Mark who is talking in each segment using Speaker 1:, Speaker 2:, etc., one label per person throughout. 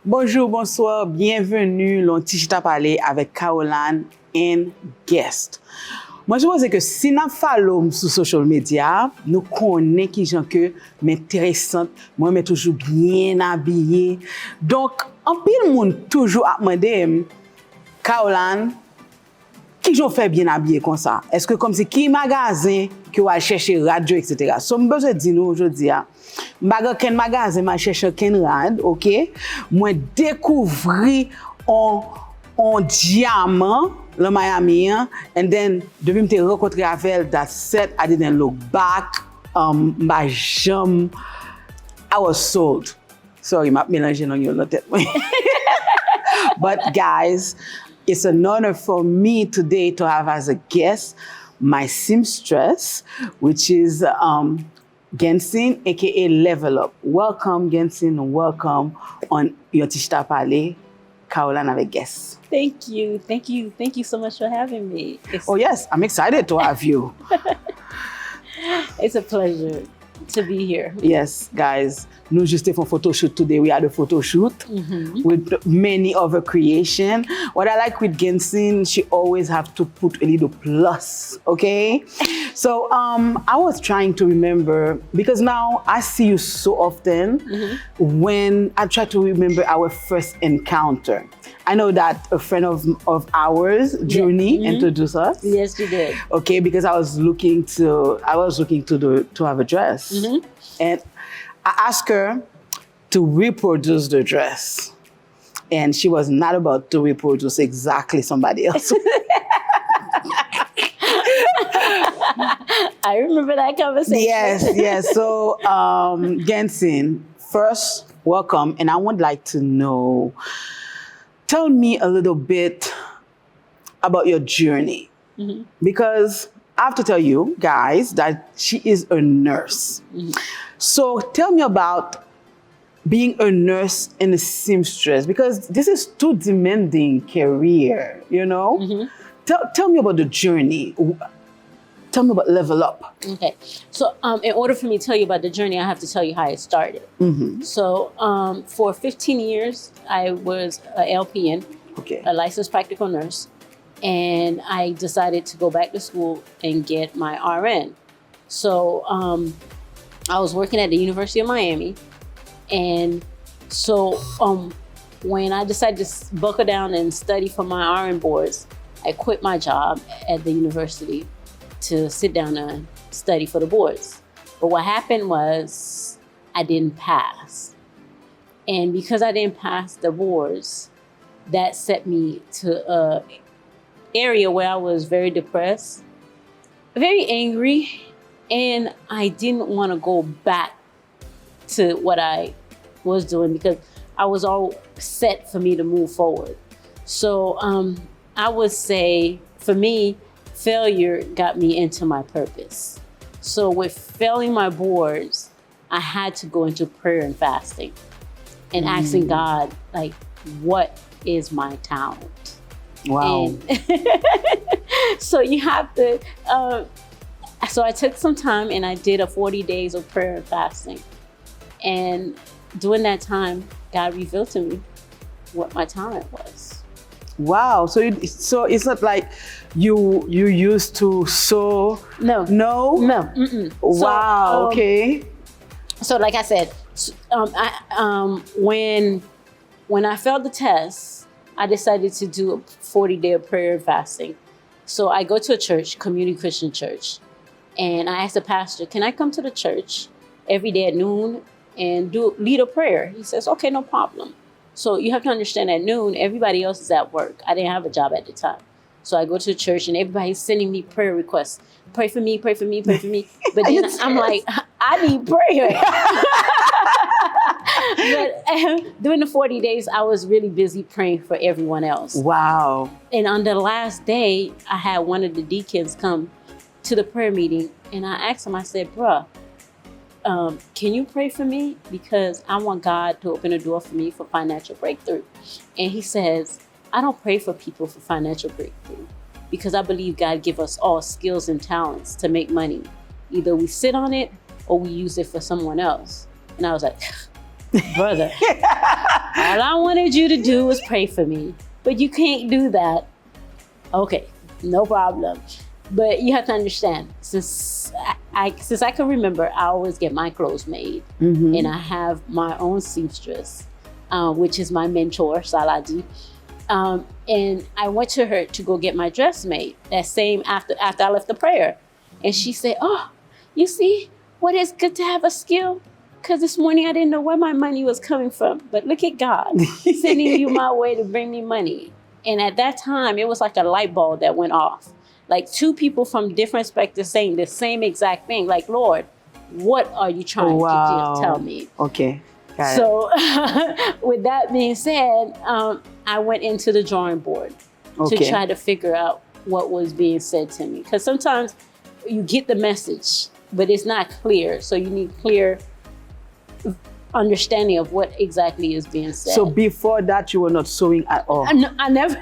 Speaker 1: Bonjour, bonsoir, bienvenue l'on chita parler avec Karoll-Ann Guest. Moi, je pense que si nous follow sur social media, nous connaissons qui gens que m'intéressante, moi mais toujours bien habillé. Donc, en pile monde toujours a demandé Karoll-Ann qui j'en fait bien habillé comme ça. Est-ce que comme c'est qui magasin que va chercher radio etc. So me besoin dire nous aujourd'hui m'baga ken magasin m'a chercher ken rad, OK? Moi découvrir en diamant le Miami and then depuis me rencontré avec elle that said I didn't look back my jam I was sold. Sorry, m'a mélangé dans your tête. But guys, it's an honor for me today to have as a guest my seamstress, which is Guensine, aka Levell UP. Welcome, Guensine, welcome on your Chita Parler, Karoll-Ann Guest.
Speaker 2: Thank you so much for having me.
Speaker 1: Oh yes, I'm excited to have you.
Speaker 2: It's a pleasure to be here.
Speaker 1: Yes, guys. Nous just for photo shoot today. We had a photo shoot with many other creation. What I like with Guensine, she always have to put a little plus, okay? So I was trying to remember, because now I see you so often when I try to remember our first encounter. I know that a friend of ours, Juni, introduced us.
Speaker 2: Yes, you did.
Speaker 1: Okay, because I was looking to have a dress, and I asked her to reproduce the dress, and she was not about to reproduce exactly somebody else.
Speaker 2: I remember that conversation.
Speaker 1: Yes. So, Guensine, first, welcome, and I would like to know. Tell me a little bit about your journey, because I have to tell you guys that she is a nurse. So tell me about being a nurse and a seamstress, because this is too demanding career, you know? Tell me about the journey. Tell me about Levell UP.
Speaker 2: Okay, so in order for me to tell you about the journey, I have to tell you how it started. So for 15 years, I was a LPN, a licensed practical nurse, and I decided to go back to school and get my RN. So I was working at the University of Miami, and so when I decided to buckle down and study for my RN boards, I quit my job at the university to sit down and study for the boards. But what happened was I didn't pass. And because I didn't pass the boards, that set me to an area where I was very depressed, very angry, and I didn't want to go back to what I was doing because I was all set for me to move forward. So I would say, for me, failure got me into my purpose. So with failing my boards, I had to go into prayer and fasting and asking God, like, what is my talent?
Speaker 1: Wow.
Speaker 2: And so you have to, so I took some time and I did a 40 days of prayer and fasting. And during that time, God revealed to me what my talent was.
Speaker 1: Wow. So it's not like you used to sew. No. Wow. Okay.
Speaker 2: So like I said, when I failed the test, I decided to do a 40-day of prayer and fasting. So I go to a church, community Christian church, and I asked the pastor, can I come to the church every day at noon and lead a prayer? He says, okay, no problem. So you have to understand, at noon, everybody else is at work. I didn't have a job at the time. So I go to church and everybody's sending me prayer requests. Pray for me, pray for me, pray for me. But then I'm like, I need prayer. But during the 40 days, I was really busy praying for everyone else.
Speaker 1: Wow.
Speaker 2: And on the last day, I had one of the deacons come to the prayer meeting, and I asked him, I said, bruh, can you pray for me? Because I want God to open a door for me for financial breakthrough. And he says, I don't pray for people for financial breakthrough because I believe God give us all skills and talents to make money. Either we sit on it or we use it for someone else. And I was like, brother, all I want wanted you to do was pray for me, but you can't do that. Okay, no problem. But you have to understand, since I can remember, I always get my clothes made, and I have my own seamstress, which is my mentor, Saladi. And I went to her to go get my dress made that same after I left the prayer. And she said, oh, you see what it's good to have a skill? Because this morning I didn't know where my money was coming from. But look at God sending you my way to bring me money. And at that time, it was like a light bulb that went off. Like two people from different perspectives saying the same exact thing. Like, Lord, what are you trying to tell me?
Speaker 1: Okay. Got
Speaker 2: so with that being said, I went into the drawing board to try to figure out what was being said to me. Because sometimes you get the message, but it's not clear. So you need clear understanding of what exactly is being said.
Speaker 1: So before that, you were not sewing at all?
Speaker 2: I never.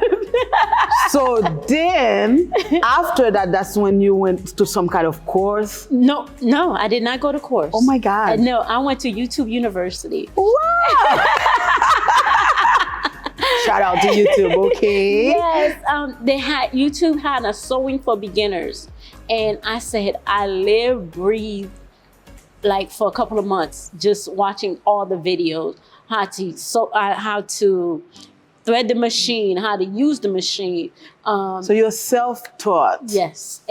Speaker 1: So then, after that, that's when you went to some kind of course?
Speaker 2: No, I did not go to course.
Speaker 1: Oh my God.
Speaker 2: No, I went to YouTube University.
Speaker 1: Wow. Shout out to YouTube, okay?
Speaker 2: Yes, YouTube had a sewing for beginners. And I said, I live, breathe, like for a couple of months, just watching all the videos, how to thread the machine, how to use the machine.
Speaker 1: So you're self-taught.
Speaker 2: Yes.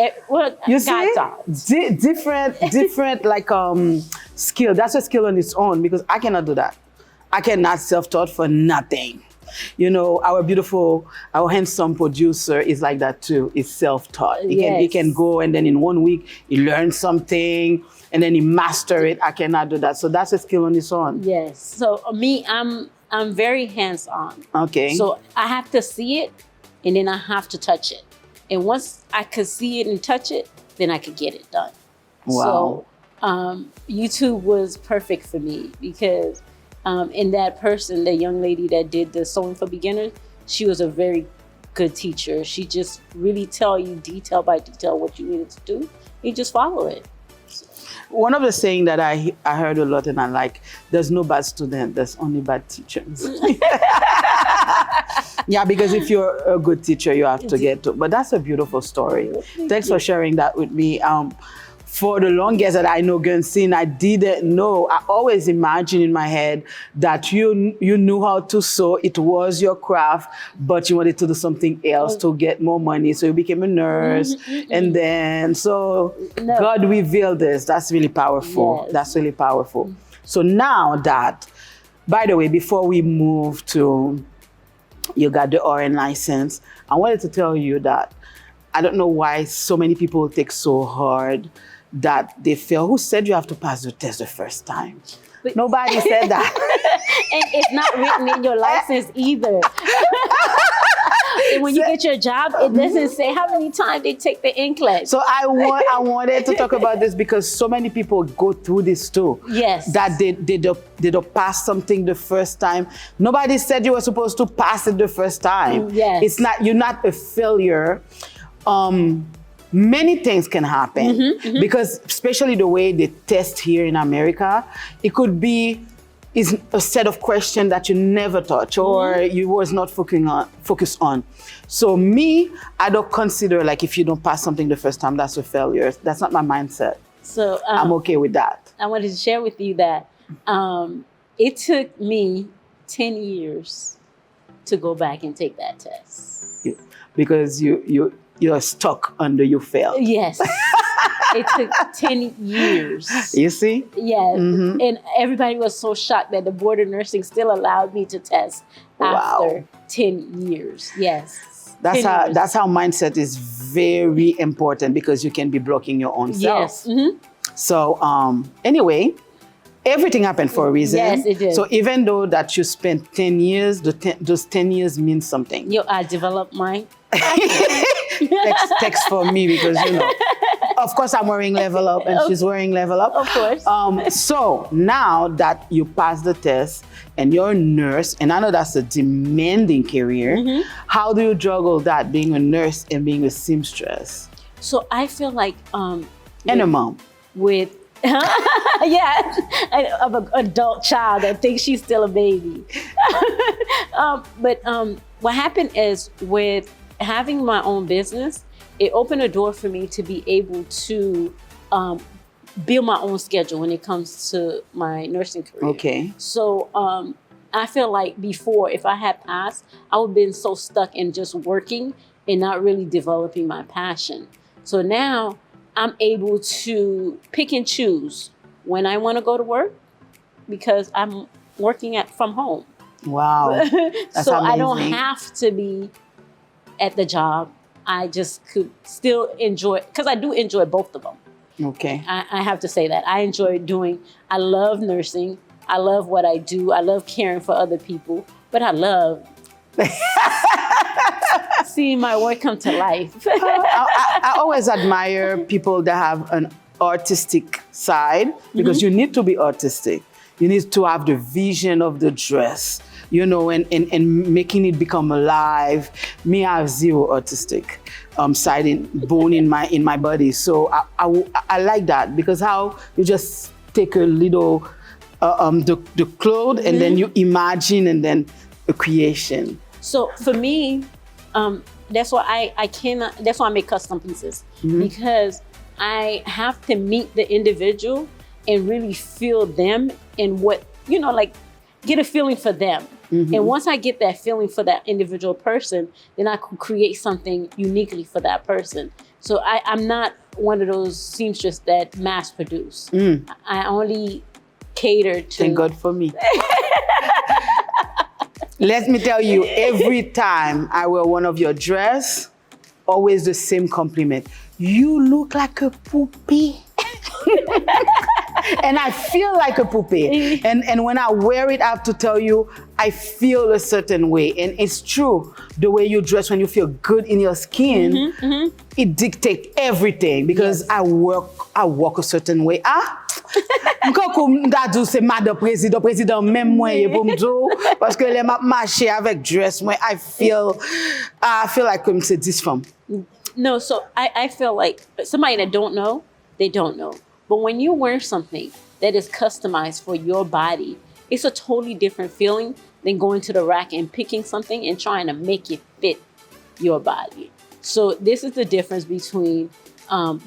Speaker 1: You see, different like skill. That's a skill on its own, because I cannot do that. I cannot self-taught for nothing. You know, our handsome producer is like that too. He's self-taught. He can go and then in 1 week he learns something and then he master it. I cannot do that. So that's a skill on its own.
Speaker 2: Yes. So me, I'm very hands-on.
Speaker 1: Okay.
Speaker 2: So I have to see it and then I have to touch it. And once I could see it and touch it, then I could get it done.
Speaker 1: Wow.
Speaker 2: So YouTube was perfect for me because and that person, the young lady that did the sewing for beginners, she was a very good teacher. She just really tell you detail by detail what you needed to do. You just follow it.
Speaker 1: One of the saying that I heard a lot and I like, there's no bad student, there's only bad teachers. Yeah, because if you're a good teacher, you have to get to. But that's a beautiful story. Thanks for sharing that with me. For the longest that I know Guensine, I didn't know. I always imagined in my head that you knew how to sew. It was your craft, but you wanted to do something else to get more money. So you became a nurse. And then, God revealed this. That's really powerful. Yes. That's really powerful. So now that, by the way, before we move to, you got the RN license, I wanted to tell you that I don't know why so many people take so hard that they fail. Who said you have to pass the test the first time? But nobody said that.
Speaker 2: And it's not written in your license either. And when you get your job, it doesn't say how many times they take the NCLEX.
Speaker 1: So I wanted to talk about this because so many people go through this too.
Speaker 2: Yes.
Speaker 1: That they don't pass something the first time. Nobody said you were supposed to pass it the first time.
Speaker 2: Yes.
Speaker 1: It's not, you're not a failure. Many things can happen because especially the way they test here in America, it could be a set of questions that you never touch or you was not focused on. So me, I don't consider like if you don't pass something the first time, that's a failure. That's not my mindset.
Speaker 2: So
Speaker 1: I'm okay with that.
Speaker 2: I wanted to share with you that it took me 10 years to go back and take that test.
Speaker 1: Because you're stuck under you failed.
Speaker 2: Yes. It took 10 years.
Speaker 1: You see?
Speaker 2: Yes. And everybody was so shocked that the Board of Nursing still allowed me to test after 10 years. Yes.
Speaker 1: That's how mindset is very important because you can be blocking your own self.
Speaker 2: Yes.
Speaker 1: So anyway, everything happened for a reason.
Speaker 2: Yes, it did.
Speaker 1: So even though that you spent 10 years, those 10 years mean something.
Speaker 2: I developed mine.
Speaker 1: Text for me because, you know, of course I'm wearing Levell UP and she's wearing Levell UP.
Speaker 2: Of course.
Speaker 1: So now that you passed the test and you're a nurse, and I know that's a demanding career, how do you juggle that, being a nurse and being a seamstress?
Speaker 2: So I feel like...
Speaker 1: and a mom.
Speaker 2: Of an adult child that thinks she's still a baby. But what happened is with having my own business, it opened a door for me to be able to build my own schedule when it comes to my nursing career.
Speaker 1: Okay.
Speaker 2: So I feel like before, if I had passed, I would have been so stuck in just working and not really developing my passion. So now I'm able to pick and choose when I want to go to work because I'm working from home.
Speaker 1: Wow. That's
Speaker 2: so
Speaker 1: amazing.
Speaker 2: I don't have to be at the job. I just could still enjoy, because I do enjoy both of them.
Speaker 1: Okay.
Speaker 2: I have to say that. I love nursing. I love what I do. I love caring for other people, but I love seeing my work come to life.
Speaker 1: I always admire people that have an artistic side because you need to be artistic. You need to have the vision of the dress, you know, and making it become alive. Me, I have zero artistic side bone in my body. So I like that because how you just take a little the clothes and then you imagine and then a creation.
Speaker 2: So for me, that's why that's why I make custom pieces because I have to meet the individual and really feel them and what, you know, like get a feeling for them. And once I get that feeling for that individual person, then I can create something uniquely for that person. So I'm not one of those seamstresses that mass produce. I only cater to...
Speaker 1: Thank God for me. Let me tell you, every time I wear one of your dress, always the same compliment. You look like a poupée. And I feel like a poupée. And when I wear it, I have to tell you, I feel a certain way. And it's true, the way you dress when you feel good in your skin, it dictates everything because I walk a certain way. C'est madame président même moi pour me dire parce que les marcher avec dress moi I feel like c'est 10 femmes.
Speaker 2: No, so I feel like somebody that don't know, they don't know. But when you wear something that is customized for your body, it's a totally different feeling than going to the rack and picking something and trying to make it fit your body. So this is the difference between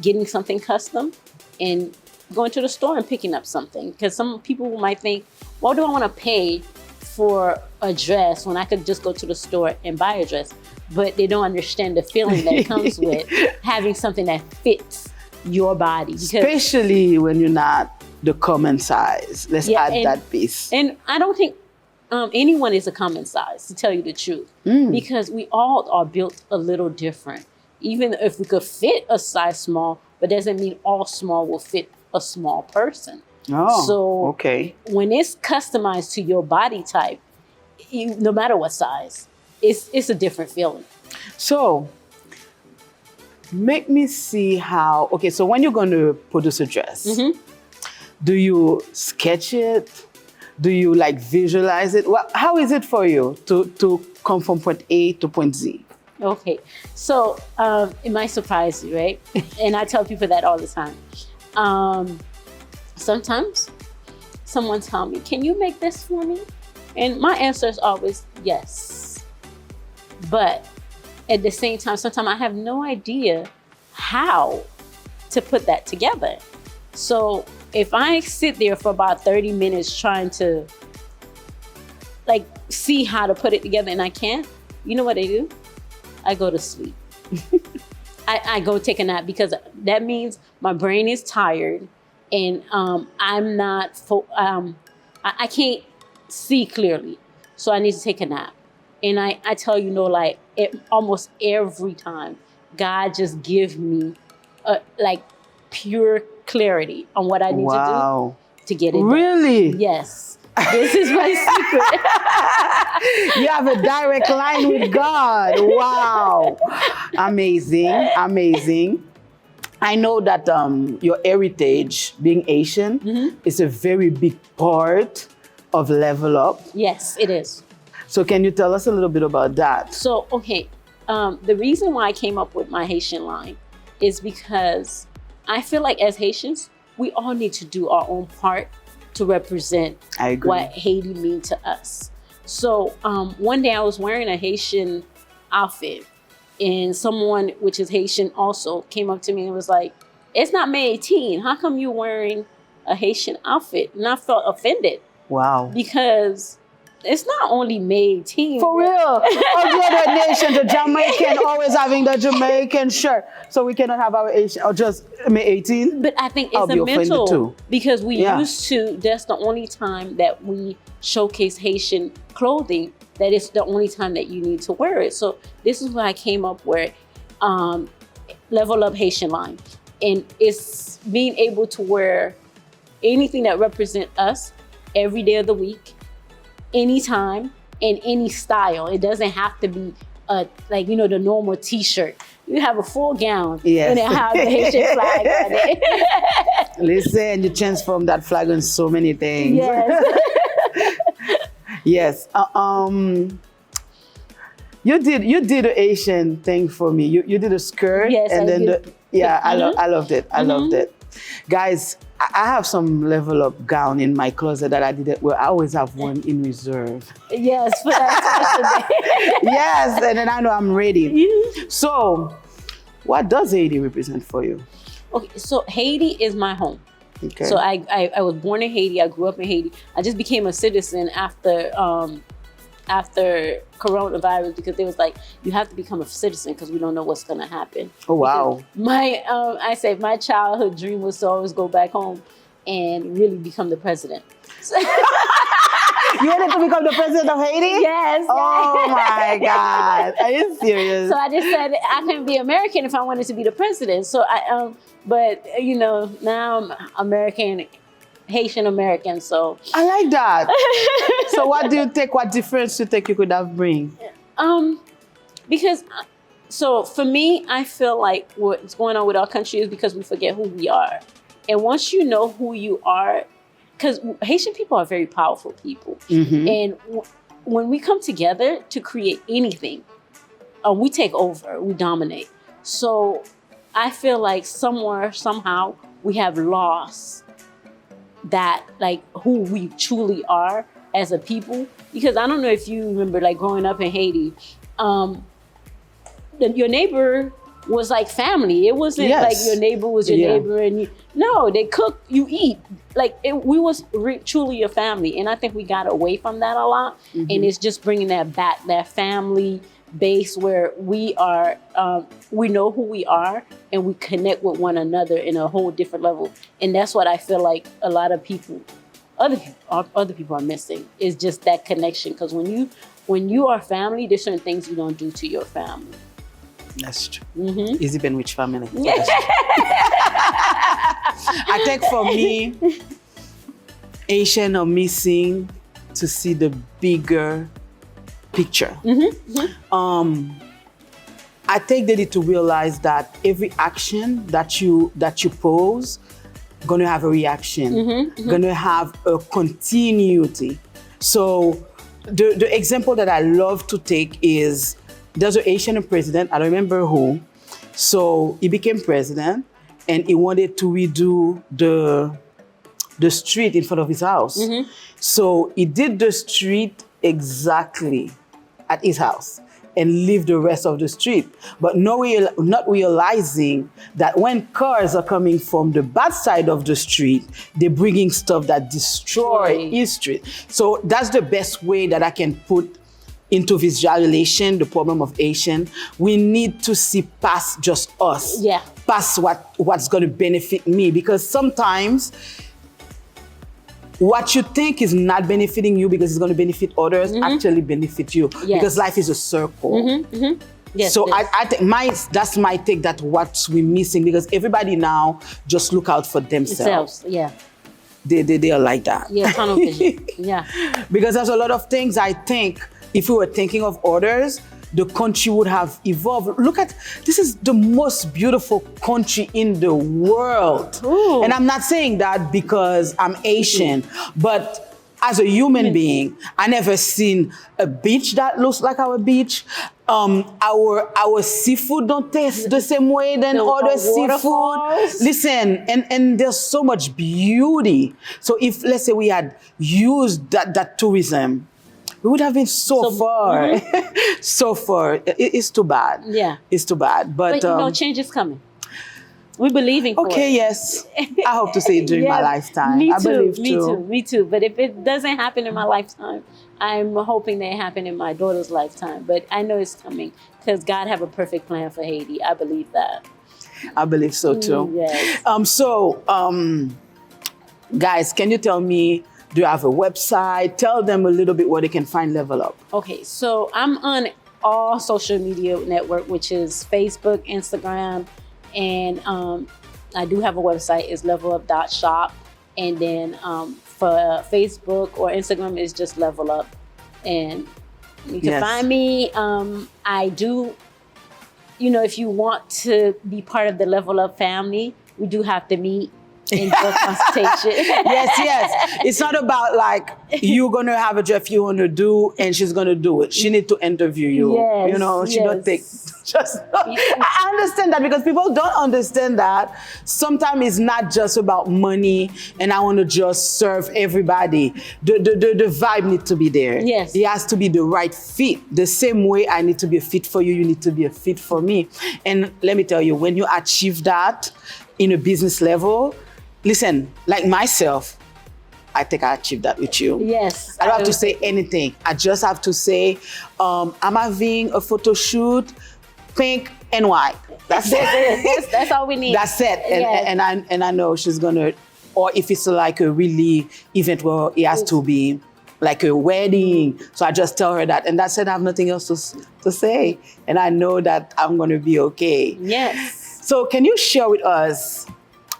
Speaker 2: getting something custom and going to the store and picking up something. Because some people might think, why do I want to pay for a dress when I could just go to the store and buy a dress? But they don't understand the feeling that comes with having something that fits your body.
Speaker 1: Especially when you're not the common size. Let's add that piece.
Speaker 2: And I don't think anyone is a common size, to tell you the truth, because we all are built a little different. Even if we could fit a size small, but doesn't mean all small will fit a small person.
Speaker 1: Oh,
Speaker 2: so
Speaker 1: okay.
Speaker 2: When it's customized to your body type, no matter what size, it's a different feeling.
Speaker 1: So make me see how, okay, so when you're going to produce a dress, do you sketch it? Do you like visualize it? Well, how is it for you to come from point A to point Z?
Speaker 2: Okay, so it might surprise you, right? And I tell people that all the time. Sometimes someone tell me, can you make this for me? And my answer is always yes. But at the same time, sometimes I have no idea how to put that together. So if I sit there for about 30 minutes trying to like see how to put it together and I can't, you know what I do? I go to sleep. I go take a nap because that means my brain is tired and I'm not, I can't see clearly. So I need to take a nap. And I tell you, like almost every time, God just gives me like pure clarity on what I need to do to get it done.
Speaker 1: Really?
Speaker 2: Yes. This is my secret.
Speaker 1: You have a direct line with God. Wow. Amazing. Amazing. I know that your heritage, being Asian, is a very big part of Levell UP.
Speaker 2: Yes, it is.
Speaker 1: So can you tell us a little bit about that?
Speaker 2: So, okay, the reason why I came up with my Haitian line is because I feel like as Haitians, we all need to do our own part to represent what Haiti means to us. So one day I was wearing a Haitian outfit, and someone, which is Haitian also, came up to me and was like, "It's not May 18. How come you wearing a Haitian outfit?" And I felt offended.
Speaker 1: Wow.
Speaker 2: Because it's not only May 18.
Speaker 1: For real. All the other nations, the Jamaican always having the Jamaican shirt. So we cannot have our Asian, or just May 18?
Speaker 2: But I think it's a mental too. Because we used to, that's the only time that we showcase Haitian clothing, that it's the only time that you need to wear it. So this is why I came up with Levell UP Haitian line. And it's being able to wear anything that represents us every day of the week, anytime, in any style. It doesn't have to be like, you know, the normal t-shirt. You have a full gown and it has the Haitian flag on it.
Speaker 1: Listen, you transform that flag on so many things.
Speaker 2: Yes.
Speaker 1: Yes. You did an Asian thing for me. You did a skirt.
Speaker 2: Yes,
Speaker 1: and
Speaker 2: I
Speaker 1: then
Speaker 2: did.
Speaker 1: I loved it. I loved it. Guys, I have some Levell UP gown in my closet that I did. Well, I always have one in reserve.
Speaker 2: Yes, for that special day.
Speaker 1: Yes, and then I know I'm ready. So, what does Haiti represent for you?
Speaker 2: Okay, so Haiti is my home.
Speaker 1: Okay.
Speaker 2: So I was born in Haiti. I grew up in Haiti. I just became a citizen after coronavirus, because they was like, you have to become a citizen because we don't know what's gonna happen.
Speaker 1: Oh wow!
Speaker 2: Because I say my childhood dream was to always go back home and really become the president. So
Speaker 1: you wanted to become the president of Haiti?
Speaker 2: Yes.
Speaker 1: Oh my God! Are you serious?
Speaker 2: So I just said I couldn't be American if I wanted to be the president. So but you know, now I'm American. Haitian American, so
Speaker 1: I like that. So what do you think? What difference do you think you could have bring?
Speaker 2: Because so for me, I feel like what's going on with our country is because we forget who we are, and once you know who you are, because Haitian people are very powerful people, and when we come together to create anything, we take over, we dominate. So I feel like somewhere, somehow, we have lost that, like, who we truly are as a people. Because I don't know if you remember, like, growing up in Haiti, your neighbor was like family. It wasn't like your neighbor was your neighbor and they cook, you eat. Like, we was truly a family. And I think we got away from that a lot. And it's just bringing that back, that family base where we are, we know who we are and we connect with one another in a whole different level. And that's what I feel like a lot of people, other people are missing, is just that connection. Because when you are family, there's certain things you don't do to your family.
Speaker 1: That's true. Easy been which family? I think for me, Asian are missing to see the bigger picture. I think they need to realize that every action that you pose gonna have a reaction, gonna have a continuity. So the example that I love to take is, there's an Asian president, I don't remember who. So he became president and he wanted to redo the street in front of his house. So he did the street exactly at his house and leave the rest of the street. But not realizing that when cars are coming from the bad side of the street, they're bringing stuff that destroy his street. So that's the best way that I can put into visualization the problem of Asian. We need to see past just us, past what's gonna benefit me. Because sometimes what you think is not benefiting you because it's going to benefit others actually benefit you, because life is a circle. Yes, so I think that's my take, that what we're missing, because everybody now just look out for themselves. They are like that.
Speaker 2: Tunnel vision.
Speaker 1: Because there's a lot of things I think if we were thinking of others, the country would have evolved. Look at, this is the most beautiful country in the world. Ooh. And I'm not saying that because I'm Asian, but as a human being, I never seen a beach that looks like our beach. Our seafood don't taste the same way than other seafood. Listen, and there's so much beauty. So if, let's say, we had used that tourism we would have been so far. So far. It's too bad.
Speaker 2: Yeah.
Speaker 1: It's too bad. But
Speaker 2: change is coming. We believe in
Speaker 1: okay, yes. I hope to see it during my lifetime.
Speaker 2: Me too,
Speaker 1: I believe
Speaker 2: me too. But if it doesn't happen in my lifetime, I'm hoping that it happen in my daughter's lifetime. But I know it's coming because God have a perfect plan for Haiti. I believe that.
Speaker 1: I believe so too.
Speaker 2: Yes.
Speaker 1: Guys, can you tell me, do you have a website? Tell them a little bit where they can find Levell Up.
Speaker 2: Okay, so I'm on all social media network, which is Facebook, Instagram, and I do have a website. It's levelup.shop. And then for Facebook or Instagram, it's just Levell Up. And you can find me. I do, if you want to be part of the Levell Up family, we do have to meet in book consultation.
Speaker 1: Yes. It's not about like you're gonna have a job you want to do and she's gonna do it. She need to interview you. She don't take I understand that because people don't understand that sometimes it's not just about money and I want to just serve everybody. The vibe needs to be there.
Speaker 2: Yes.
Speaker 1: It has to be the right fit. The same way I need to be a fit for you, you need to be a fit for me. And let me tell you, when you achieve that in a business level, listen, like myself, I think I achieved that with you.
Speaker 2: Yes.
Speaker 1: I don't have to say anything. I just have to say, I'm having a photo shoot, pink and white. That's it.
Speaker 2: That's all we need.
Speaker 1: That's it. And I know she's gonna, or if it's like a really event where it has to be like a wedding. So I just tell her that. And that's it, I have nothing else to say. And I know that I'm gonna be okay.
Speaker 2: Yes.
Speaker 1: So can you share with us,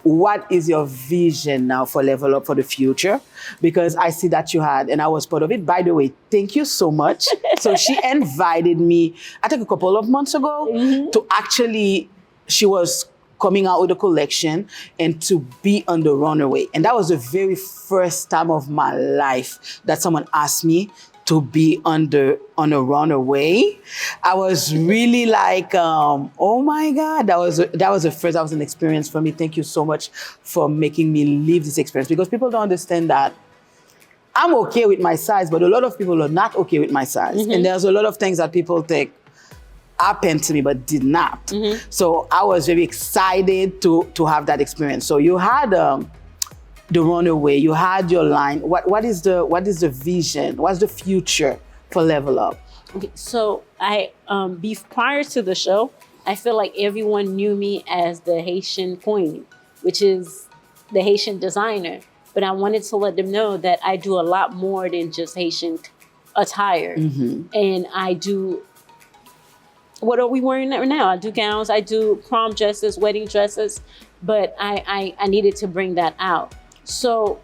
Speaker 1: what is your vision now for Levell Up for the future? Because I see that you had, and I was part of it. By the way, thank you so much. So she invited me, I think a couple of months ago, to actually, she was coming out with a collection and to be on the runway. And that was the very first time of my life that someone asked me to be on a runaway. I was really like, oh my God, that was an experience for me. Thank you so much for making me live this experience, because people don't understand that I'm okay with my size, but a lot of people are not okay with my size. And there's a lot of things that people think happened to me but did not. So I was very excited to have that experience. So you had the runaway, you had your line. What is the vision? What's the future for Levell Up?
Speaker 2: Okay, so I prior to the show, I feel like everyone knew me as the Haitian queen, which is the Haitian designer. But I wanted to let them know that I do a lot more than just Haitian attire. And I do, what are we wearing now? I do gowns, I do prom dresses, wedding dresses, but I needed to bring that out. So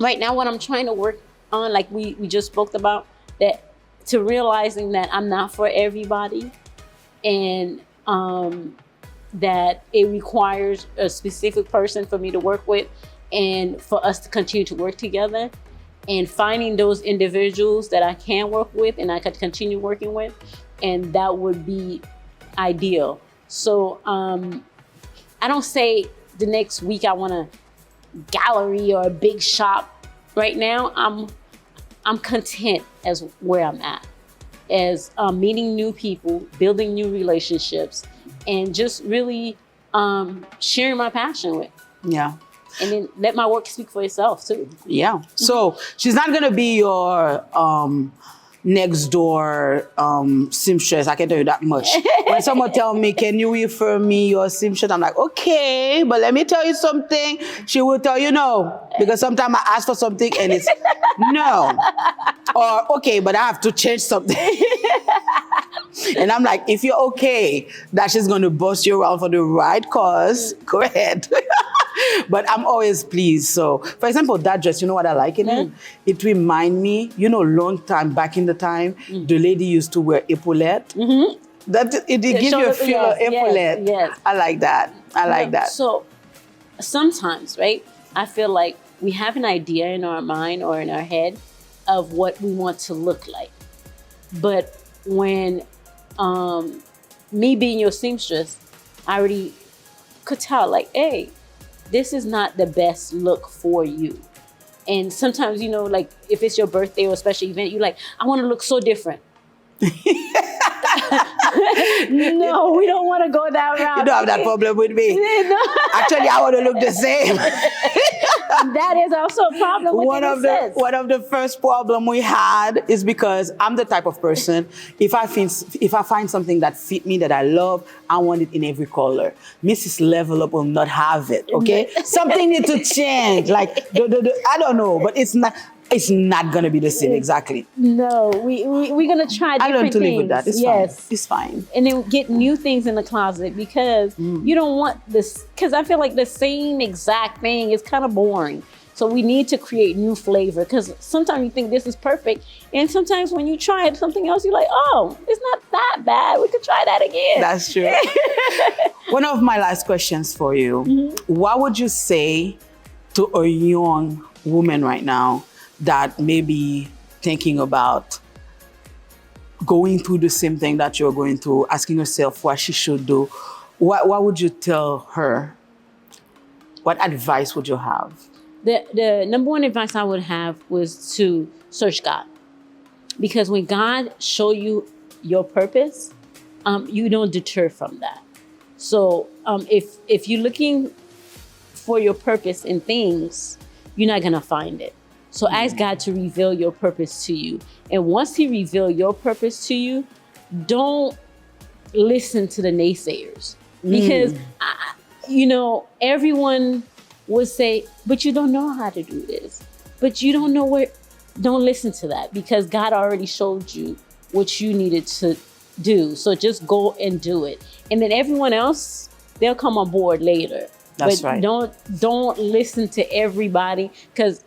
Speaker 2: right now what I'm trying to work on, like we just spoke about, that to realizing that I'm not for everybody, and that it requires a specific person for me to work with and for us to continue to work together, and finding those individuals that I can work with and I could continue working with, and that would be ideal. So I don't say the next week I want a gallery or a big shop. Right now, I'm content as where I'm at, as meeting new people, building new relationships, and just really sharing my passion with.
Speaker 1: Yeah.
Speaker 2: And then let my work speak for itself too.
Speaker 1: Yeah. So she's not gonna be your next door seamstress. I can tell you that much. When someone tell me, can you refer me your seamstress? I'm like, okay, but let me tell you something. She will tell you no, because sometimes I ask for something and it's no. Or okay, but I have to change something. And I'm like, if you're okay that she's gonna boss you around for the right cause, go ahead. But I'm always pleased. So, for example, that dress, you know what I like in it? It reminds me, long time back in the time, the lady used to wear epaulette. That it gives you a feel of epaulette. Yes. I like that. I like that.
Speaker 2: So sometimes, right, I feel like we have an idea in our mind or in our head of what we want to look like. But when me being your seamstress, I already could tell, like, hey, this is not the best look for you. And sometimes, you know, like if it's your birthday or a special event, you're like, I want to look so different. No, we don't want to go that route.
Speaker 1: You don't have that problem with me.
Speaker 2: No.
Speaker 1: Actually, I want to look the same.
Speaker 2: That is also a problem with
Speaker 1: one of the first problem we had is because I'm the type of person, if I find something that fit me, that I love, I want it in every color. Mrs. Levell UP will not have it, okay? Something needs to change. Like, I don't know, but it's not going to be the same exactly.
Speaker 2: No, we're going to try different things. I learned to live with that.
Speaker 1: It's fine. It's fine.
Speaker 2: And then get new things in the closet because you don't want this, because I feel like the same exact thing is kind of boring. So we need to create new flavor because sometimes you think this is perfect. And sometimes when you try it, something else, you're like, oh, it's not that bad. We could try that again.
Speaker 1: That's true. One of my last questions for you. What would you say to a young woman right now that may be thinking about going through the same thing that you're going through, asking herself what she should do? What would you tell her? What advice would you have?
Speaker 2: The number one advice I would have was to search God. Because when God show you your purpose, you don't deter from that. So if you're looking for your purpose in things, you're not gonna find it. So ask God to reveal your purpose to you. And once he reveals your purpose to you, don't listen to the naysayers. Because, you know, everyone would say, but you don't know how to do this. But you don't know where. Don't listen to that because God already showed you what you needed to do. So just go and do it. And then everyone else, they'll come on board later.
Speaker 1: That's
Speaker 2: but
Speaker 1: right.
Speaker 2: Don't listen to everybody because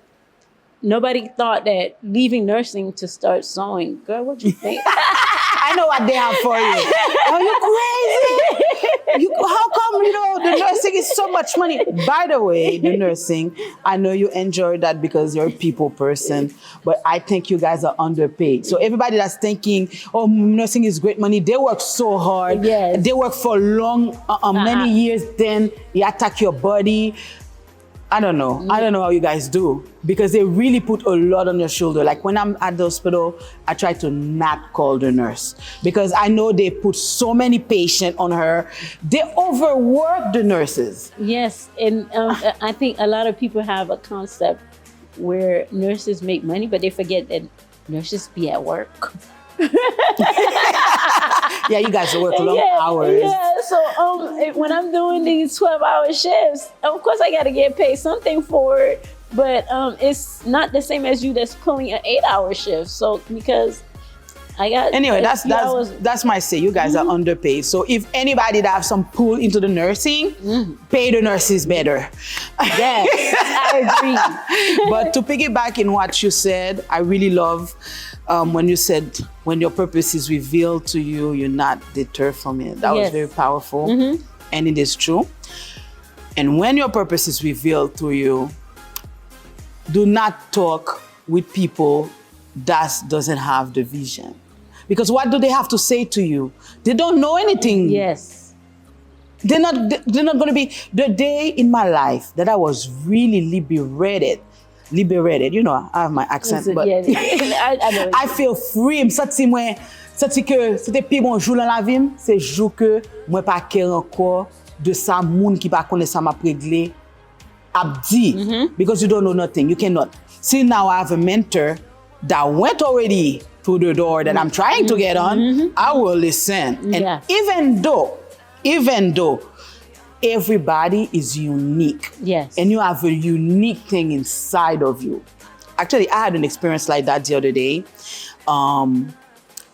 Speaker 2: nobody thought that leaving nursing to start sewing. Girl, what you think?
Speaker 1: I know what they have for you. Are you crazy? How come, the nursing is so much money? By the way, the nursing, I know you enjoy that because you're a people person, but I think you guys are underpaid. So everybody that's thinking, oh, nursing is great money, they work so hard.
Speaker 2: Yes.
Speaker 1: They work for long, many years, then you attack your body. I don't know. I don't know how you guys do because they really put a lot on your shoulder. Like when I'm at the hospital, I try to not call the nurse because I know they put so many patients on her. They overwork the nurses.
Speaker 2: Yes, and I think a lot of people have a concept where nurses make money, but they forget that nurses be at work.
Speaker 1: Yeah, you guys work long hours.
Speaker 2: Yeah, so when I'm doing these 12-hour shifts, of course I got to get paid something for it, but it's not the same as you that's pulling an 8-hour shift. So because I got
Speaker 1: anyway, that's my say. You guys are underpaid. So if anybody that have some pull into the nursing, pay the nurses better.
Speaker 2: Yes, I agree.
Speaker 1: But to piggyback in what you said, I really love when you said, when your purpose is revealed to you, you're not deterred from it. That was very powerful. And it is true. And when your purpose is revealed to you, do not talk with people that doesn't have the vision. Because what do they have to say to you? They don't know anything.
Speaker 2: Yes.
Speaker 1: They're not going to be, the day in my life that I was really liberated, I have my accent, but I feel free. C'est que c'était pire bon jour dans la vie, c'est jour que moi pas care encore de ça moun qui pas connaît ça m'a réglé abdi because you don't know nothing. You cannot. See, now I have a mentor that went already through the door that I'm trying to get on. I will listen. And even though everybody is unique.
Speaker 2: Yes.
Speaker 1: And you have a unique thing inside of you. Actually, I had an experience like that the other day.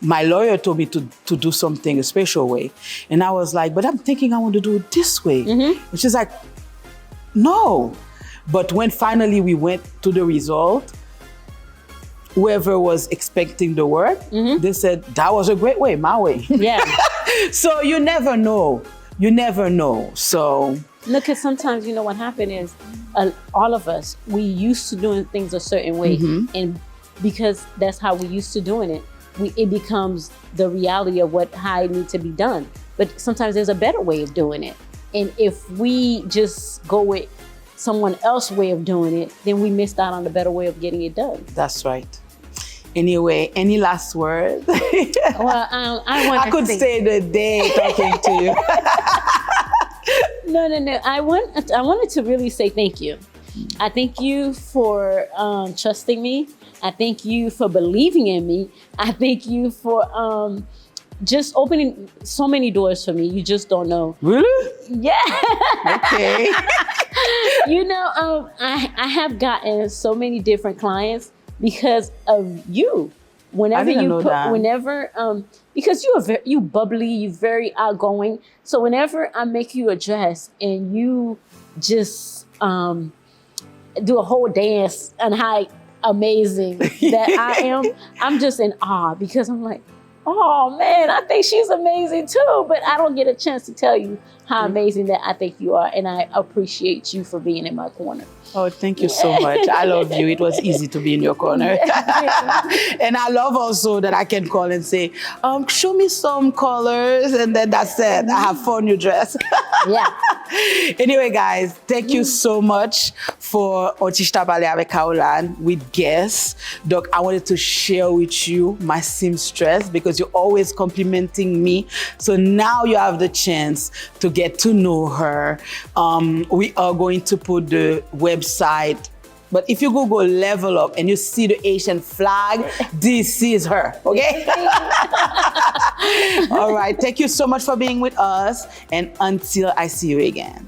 Speaker 1: My lawyer told me to do something a special way. And I was like, but I'm thinking I want to do it this way. And she's like, no. But when finally we went to the result, whoever was expecting the work, they said, that was a great way, my way.
Speaker 2: Yeah.
Speaker 1: So you never know. You never know. So
Speaker 2: no, because sometimes, you know, what happened is all of us, we used to doing things a certain way. And because that's how we used to doing it, it becomes the reality of how it needs to be done. But sometimes there's a better way of doing it. And if we just go with someone else's way of doing it, then we missed out on the better way of getting it done.
Speaker 1: That's right. Anyway, any last words?
Speaker 2: Well, I
Speaker 1: could stay the day talking to you.
Speaker 2: No. I wanted to really say thank you. I thank you for trusting me. I thank you for believing in me. I thank you for just opening so many doors for me. You just don't know.
Speaker 1: Really?
Speaker 2: Yeah.
Speaker 1: Okay.
Speaker 2: You know, I have gotten so many different clients because of you. Whenever because you bubbly, you're very outgoing. So whenever I make you a dress and you just do a whole dance and how amazing that I am, I'm just in awe because I'm like, oh man, I think she's amazing too, but I don't get a chance to tell you how amazing that I think you are, and I appreciate you for being in my corner.
Speaker 1: Oh, thank you so much. I love you. It was easy to be in your corner. And I love also that I can call and say, show me some colors, and then that's it. I have 4 new dresses.
Speaker 2: Yeah.
Speaker 1: Anyway, guys, thank you so much for Chita Parler avec Karoll-Ann with Guest. Donc, I wanted to share with you my seamstress because you're always complimenting me. So now you have the chance to get to know her. We are going to put the website, but if you Google Levell Up and you see the Asian flag, this is her, okay? All right, thank you so much for being with us, and until I see you again.